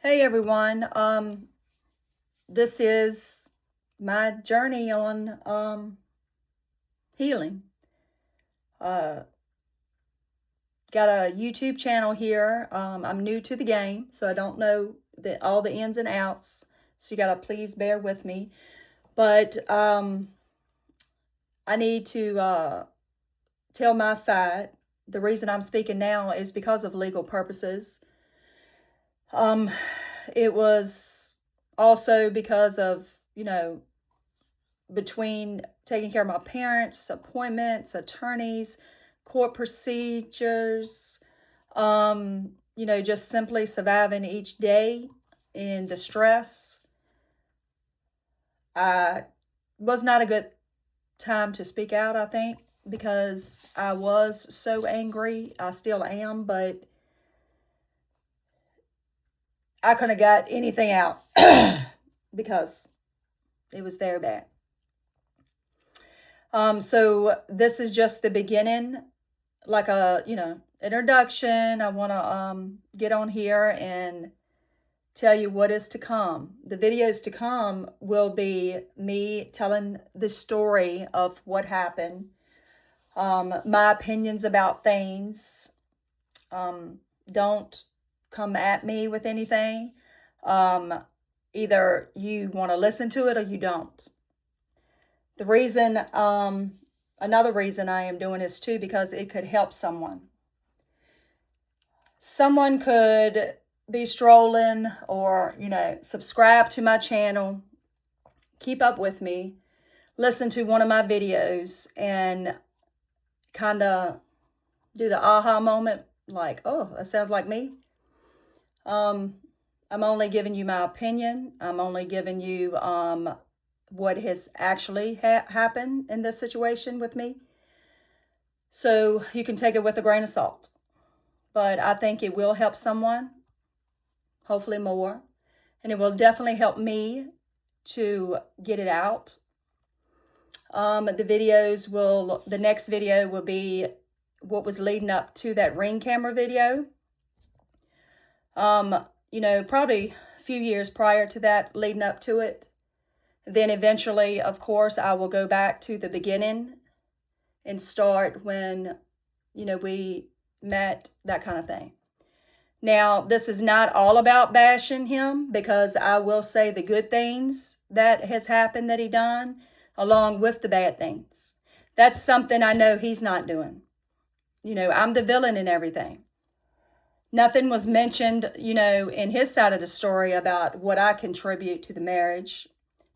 Hey everyone. This is my journey on healing. Uh, got a YouTube channel here. I'm new to the game, so I don't know all the ins and outs. So you gotta please bear with me. But I need to tell my side. The reason I'm speaking now is because of legal purposes. Um, it was also because of, between taking care of my parents, appointments, attorneys, court procedures, just simply surviving each day in the stress. I was not a good time to speak out, I think, because I was so angry. I still am, but I couldn't have got anything out because it was very bad. So this is just the beginning, like a, introduction. I want to get on here and tell you what is to come. The videos to come will be me telling the story of what happened, my opinions about things. Don't come at me with anything. Either you want to listen to it or you don't. The reason, another reason I am doing this too, because it could help someone. Someone could be strolling or, subscribe to my channel, keep up with me, listen to one of my videos and kind of do the aha moment, like, oh, that sounds like me. I'm only giving you my opinion. I'm only giving you what has actually happened in this situation with me. So you can take it with a grain of salt. But I think it will help someone, hopefully more. And it will definitely help me to get it out. The next video will be what was leading up to that Ring camera video. Probably a few years prior to that, leading up to it. Then eventually, of course, I will go back to the beginning and start when, we met, that kind of thing. Now, this is not all about bashing him, because I will say the good things that has happened that he done, along with the bad things. That's something I know he's not doing. I'm the villain in everything. Nothing was mentioned, in his side of the story about what I contribute to the marriage,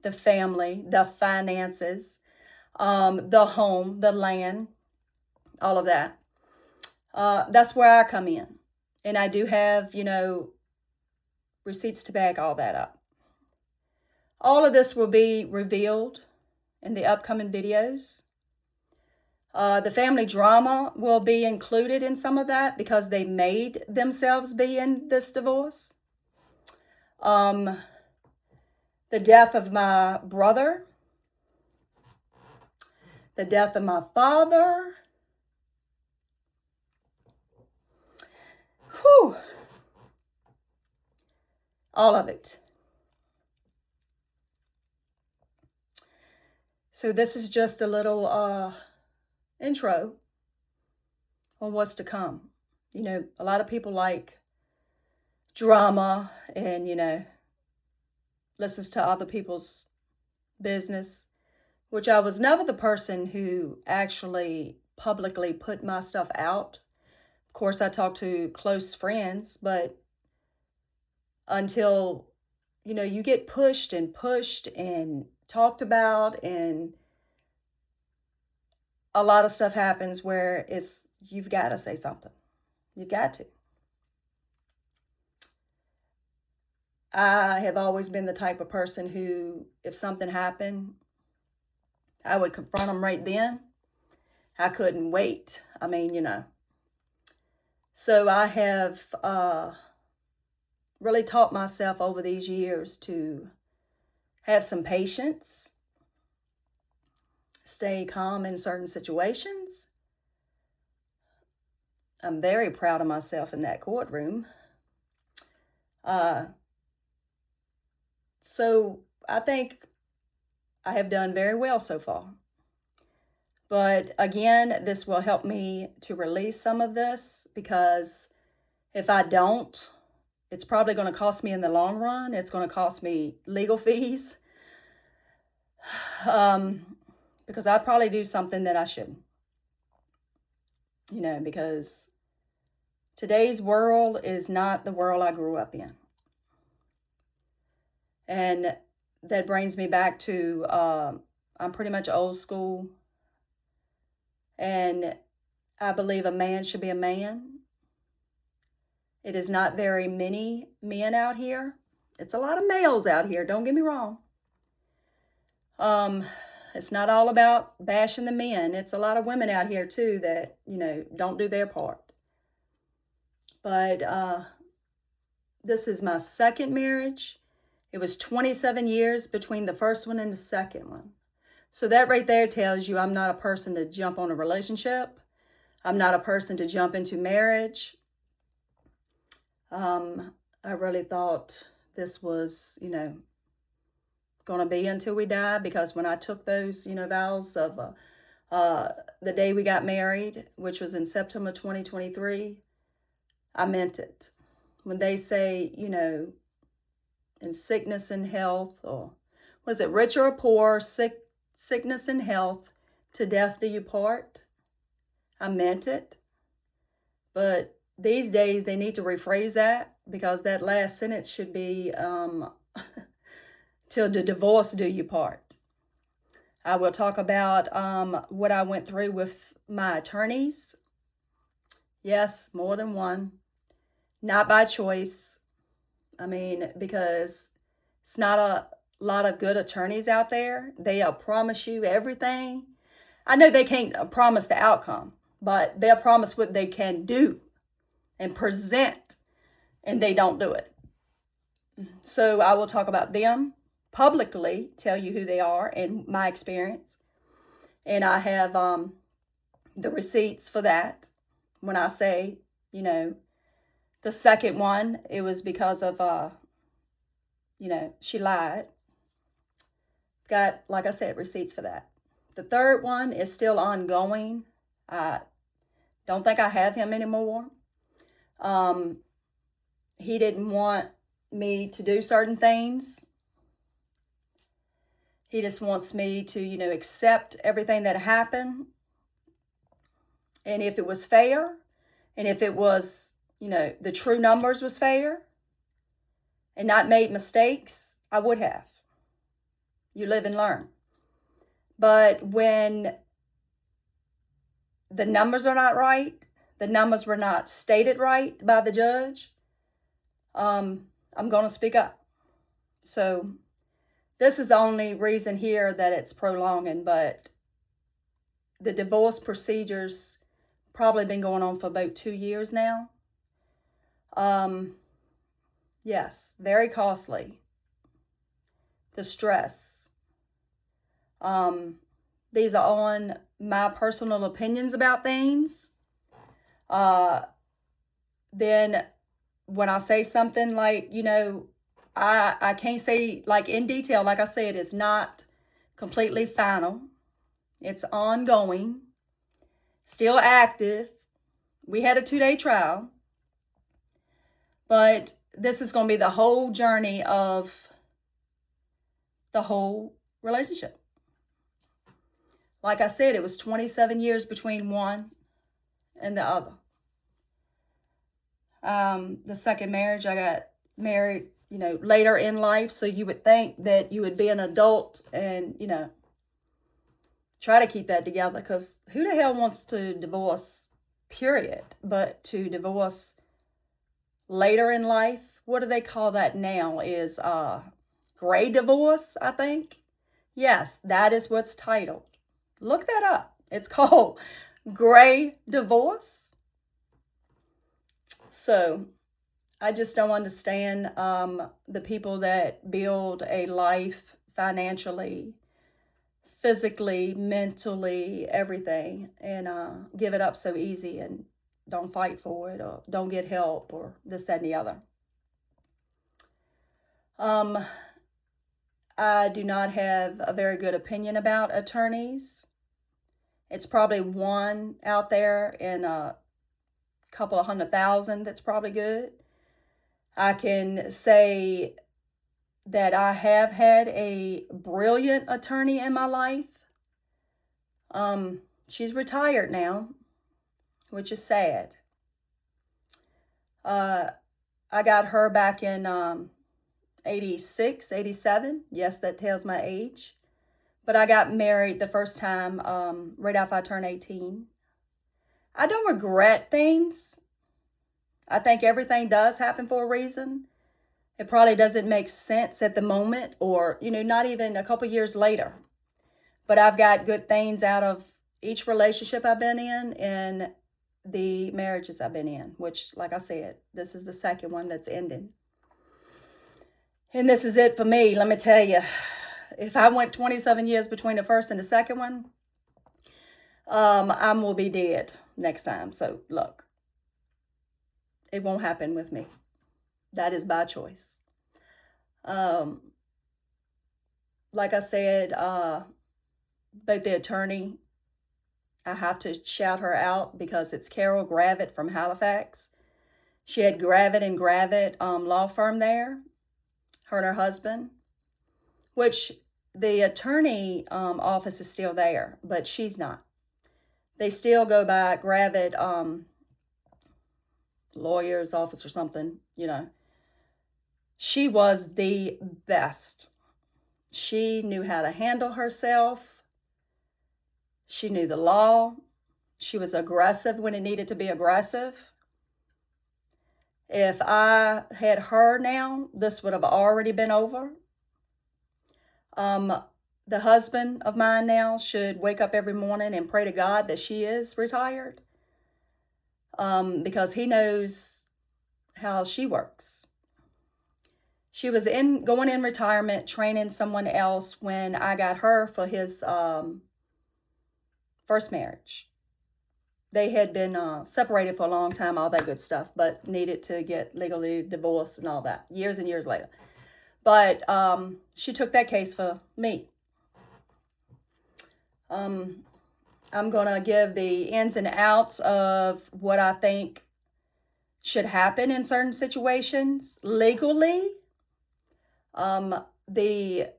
the family, the finances, the home, the land, all of that. That's where I come in. And I do have, receipts to back all that up. All of this will be revealed in the upcoming videos. The family drama will be included in some of that because they made themselves be in this divorce. The death of my brother, the death of my father. Whew. All of it. So this is just a little intro on what's to come. A lot of people like drama and, listens to other people's business, which I was never the person who actually publicly put my stuff out. Of course, I talk to close friends, but until, you get pushed and talked about, and a lot of stuff happens where you've got to say something. You've got to. I have always been the type of person who, if something happened, I would confront them right then. I couldn't wait. I mean, So I have really taught myself over these years to have some patience, stay calm in certain situations. I'm very proud of myself in that courtroom. So I think I have done very well so far. But again, this will help me to release some of this, because if I don't, it's probably going to cost me in the long run. It's going to cost me legal fees, because I'd probably do something that I shouldn't, because today's world is not the world I grew up in. And that brings me back to I'm pretty much old school. And I believe a man should be a man. It is not very many men out here. It's a lot of males out here, don't get me wrong. It's not all about bashing the men. It's a lot of women out here too that, don't do their part. But this is my second marriage. It was 27 years between the first one and the second one. So that right there tells you I'm not a person to jump on a relationship. I'm not a person to jump into marriage. I really thought this was, going to be until we die, because when I took those, vows of the day we got married, which was in September 2023, I meant it. When they say, in sickness and health, or was it rich or poor, sickness and health, to death do you part? I meant it. But these days they need to rephrase that, because that last sentence should be till the divorce do you part. I will talk about what I went through with my attorneys. Yes, more than one. Not by choice. Because it's not a lot of good attorneys out there. They'll promise you everything. I know they can't promise the outcome, but they'll promise what they can do and present, and they don't do it. So I will talk about them publicly, tell you who they are and my experience. And I have the receipts for that. When I say, the second one, it was because of, she lied. Got, like I said, receipts for that. The third one is still ongoing. I don't think I have him anymore. He didn't want me to do certain things. He just wants me to, accept everything that happened. And if it was fair, and if it was, the true numbers was fair, and not made mistakes, I would have. You live and learn. But when the numbers are not right, the numbers were not stated right by the judge, I'm going to speak up. So this is the only reason here that it's prolonging, but the divorce procedures probably been going on for about 2 years now. Yes, very costly. The stress. These are on my personal opinions about things. Then when I say something like, I can't say like in detail, like I said, it's not completely final. It's ongoing, still active. We had a 2-day trial, but this is going to be the whole journey of the whole relationship. Like I said, it was 27 years between one and the other. The second marriage, I got married, later in life. So you would think that you would be an adult and, try to keep that together, because who the hell wants to divorce, period? But to divorce later in life, what do they call that now? Is gray divorce, I think. Yes, that is what's titled. Look that up. It's called gray divorce. So I just don't understand the people that build a life financially, physically, mentally, everything, and give it up so easy and don't fight for it, or don't get help, or this, that, and the other. I do not have a very good opinion about attorneys. It's probably one out there in a couple of 100,000 that's probably good. I can say that I have had a brilliant attorney in my life. She's retired now, which is sad. I got her back in 86, 87. Yes, that tells my age. But I got married the first time right after I turned 18. I don't regret things. I think everything does happen for a reason. It probably doesn't make sense at the moment or, not even a couple years later. But I've got good things out of each relationship I've been in and the marriages I've been in, which, like I said, this is the second one that's ending. And this is it for me. Let me tell you, if I went 27 years between the first and the second one, I will be dead next time. So look, it won't happen with me. That is by choice. Like I said, both the attorney, I have to shout her out because it's Carol Gravitt from Halifax. She had Gravitt and Gravitt law firm there, her and her husband, which the attorney office is still there, but she's not. They still go by Gravitt lawyer's office or something, She was the best. She knew how to handle herself. She knew the law. She was aggressive when it needed to be aggressive. If I had her now, this would have already been over. The husband of mine now should wake up every morning and pray to God that she is retired. Because he knows how she works. She was going in retirement, training someone else when I got her for his first marriage. They had been separated for a long time, all that good stuff, but needed to get legally divorced and all that, years and years later. But she took that case for me. I'm going to give the ins and outs of what I think should happen in certain situations legally. The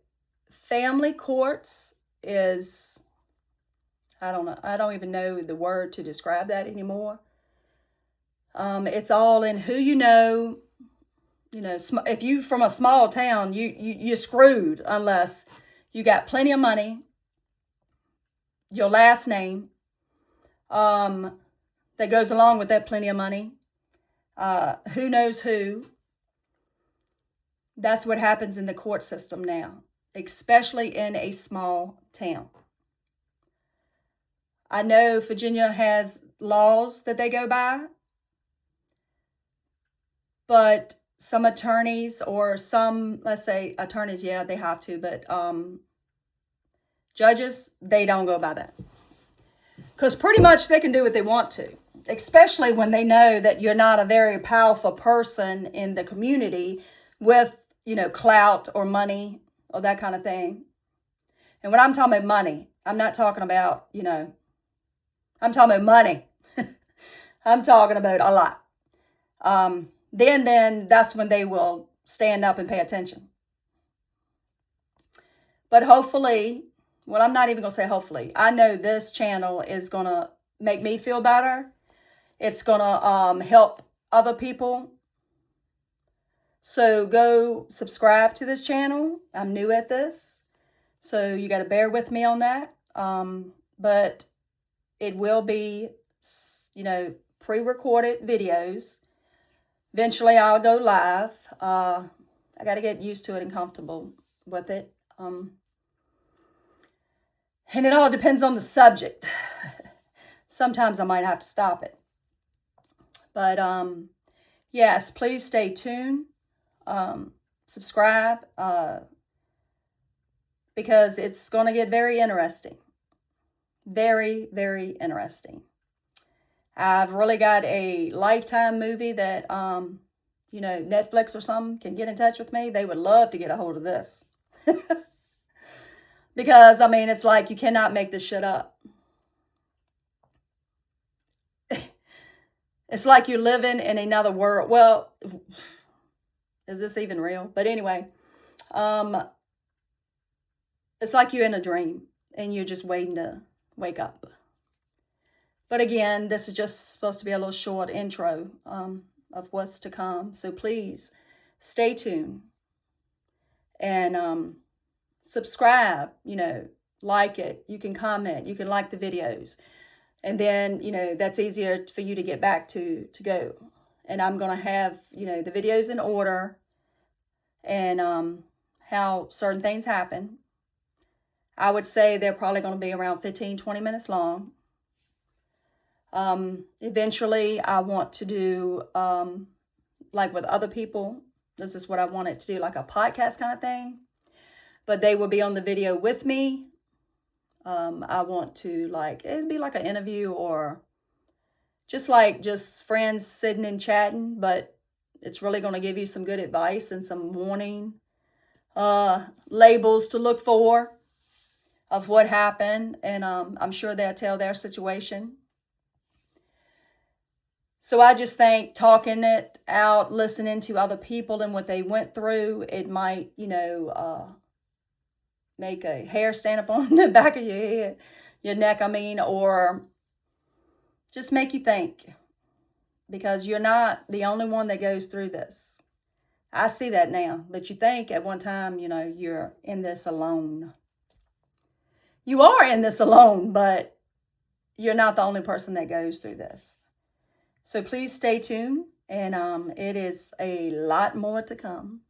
family courts is, I don't know, I don't even know the word to describe that anymore. It's all in who you know. If you from a small town, you're screwed unless you got plenty of money, your last name, that goes along with that plenty of money, who knows who. That's what happens in the court system now, especially in a small town. I know Virginia has laws that they go by, but some attorneys or some, let's say attorneys, yeah, they have to, but judges, they don't go by that. Because pretty much they can do what they want to, especially when they know that you're not a very powerful person in the community with, clout or money or that kind of thing. And when I'm talking about money, I'm not talking about, I'm talking about money. I'm talking about a lot. Then that's when they will stand up and pay attention. But hopefully, well, I'm not even going to say hopefully. I know this channel is going to make me feel better. It's going to help other people. So go subscribe to this channel. I'm new at this, so you got to bear with me on that. But it will be, pre-recorded videos. Eventually, I'll go live. I got to get used to it and comfortable with it. And it all depends on the subject. Sometimes I might have to stop it. But yes, please stay tuned. Subscribe, because it's going to get very interesting. Very, very interesting. I've really got a Lifetime movie that, Netflix or something can get in touch with me. They would love to get a hold of this. Because, I mean, it's like you cannot make this shit up. It's like you're living in another world. Well, is this even real? But anyway, it's like you're in a dream and you're just waiting to wake up. But again, this is just supposed to be a little short intro of what's to come. So please stay tuned and subscribe, like it. You can comment, you can like the videos. And then, that's easier for you to get back to go. And I'm going to have, the videos in order and how certain things happen. I would say they're probably going to be around 15, 20 minutes long. Eventually, I want to do, like with other people, this is what I wanted to do, like a podcast kind of thing. But they will be on the video with me. I want to, it'd be like an interview or just friends sitting and chatting, but it's really going to give you some good advice and some warning labels to look for of what happened. And I'm sure they'll tell their situation. So I just think talking it out, listening to other people and what they went through, it might, make a hair stand up on the back of your head, your neck, or just make you think, because you're not the only one that goes through this. I see that now, but you think at one time, you're in this alone. You are in this alone, but you're not the only person that goes through this. So please stay tuned, and it is a lot more to come.